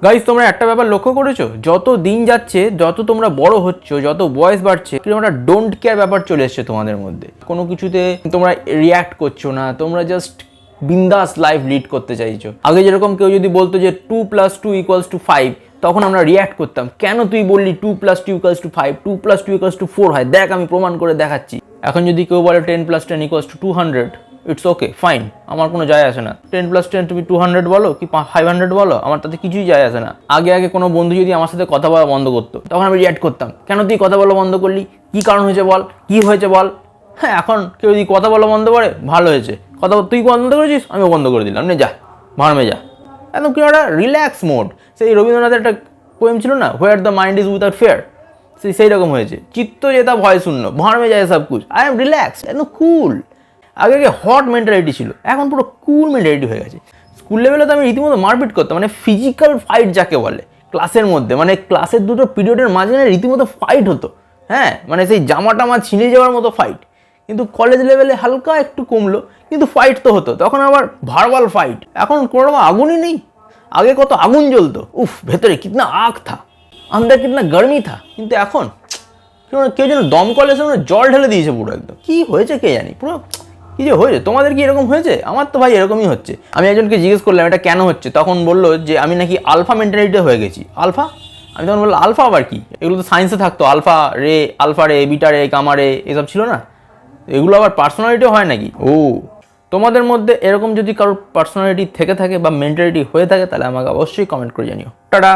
Guys তোমরা একটা ব্যাপার লক্ষ্য করেছো, যত দিন যাচ্ছে, যত তোমরা বড় হচ্ছ, যত বয়স বাড়ছে, কিরকম একটা ডোন্ট কেয়ার ব্যাপার চলে এসছে তোমাদের মধ্যে। কোনো কিছুতে তোমরা রিয়্যাক্ট করছো না, তোমরা জাস্ট বিন্দাস লাইফ লিড করতে চাইছো। আগে যেরকম কেউ যদি বলতো যে 2+2=5, তখন আমরা রিয়্যাক্ট করতাম, কেন তুই বললি 2+2=5, 2+2=4 হয়, দেখ আমি প্রমাণ করে দেখাচ্ছি। এখন যদি কেউ বলে 10+10=200, ইটস ওকে, ফাইন, আমার কোনো যায় আসে না। 10+10 তুমি 200 বলো কি 500 বলো, আমার তাতে কিছুই যায় আসে না। আগে কোনো বন্ধু যদি আমার সাথে কথা বলা বন্ধ করতো, তখন আমি রিয়াক্ট করতাম, কেন তুই কথা বলা বন্ধ করলি, কি কারণ হয়েছে বল, কি হয়েছে বল। হ্যাঁ, এখন কেউ যদি কথা বলা বন্ধ করে, ভালো হয়েছে, কথা তুই বন্ধ করেছিস, আমিও বন্ধ করে দিলাম, নে যা ভাড়মে যা। একদম কি একটা রিল্যাক্স মোড। সেই রবীন্দ্রনাথের একটা পোয়েম ছিল না, where the mind is without fear, সেই রকম হয়েছে। চিত্ত যেটা ভয় শূন্য, ভাড়মে যায় সব কুছ, আই এম রিল্যাক্স, একদম কুল। আগে হট মেন্টালিটি ছিল, এখন পুরো কুল মেন্টালিটি হয়ে গেছে। স্কুল লেভেলে তো আমি রীতিমতো মারপিট করতাম, মানে ফিজিক্যাল ফাইট যাকে বলে ক্লাসের মধ্যে, মানে ক্লাসের দুটো পিরিয়ডের মাঝখানে রীতিমতো ফাইট হতো। হ্যাঁ, মানে সেই জামা টামা ছিঁড়ে যাওয়ার মতো ফাইট। কিন্তু কলেজ লেভেলে হালকা একটু কমলো, কিন্তু ফাইট তো হতো, তখন আবার ভার্বাল ফাইট। এখন কোনো রকম আগুনই নেই। আগে কত আগুন জ্বলতো, উফ, ভেতরে কিতনা আগ থা, আন্দার কিতনা গরমি থা। কিন্তু এখন কেউ যেন দমকল এসে জল ঢেলে দিয়েছে পুরো, একদম কি হয়েছে কে জানি, পুরো কি যে হয়েছে। তোমাদের কি এরকম হয়েছে? আমার তো ভাই এরকমই হচ্ছে। আমি একজনকে জিজ্ঞেস করলাম এটা কেন হচ্ছে, তখন বললো যে আমি নাকি আলফা মেন্টালিটি হয়ে গেছি। আলফা? আমি তখন বললাম আলফা আবার কি? এগুলো তো সায়েন্সে থাকতো, আলফা রে, বিটা রে, গামা রে, এসব ছিল না। এগুলো আবার পার্সোনালিটিও হয় নাকি? ও, তোমাদের মধ্যে এরকম যদি কারোর পার্সোনালিটি থেকে থাকে বা মেন্টালিটি হয়ে থাকে, তাহলে আমাকে অবশ্যই কমেন্ট করে জানিও। টাটা।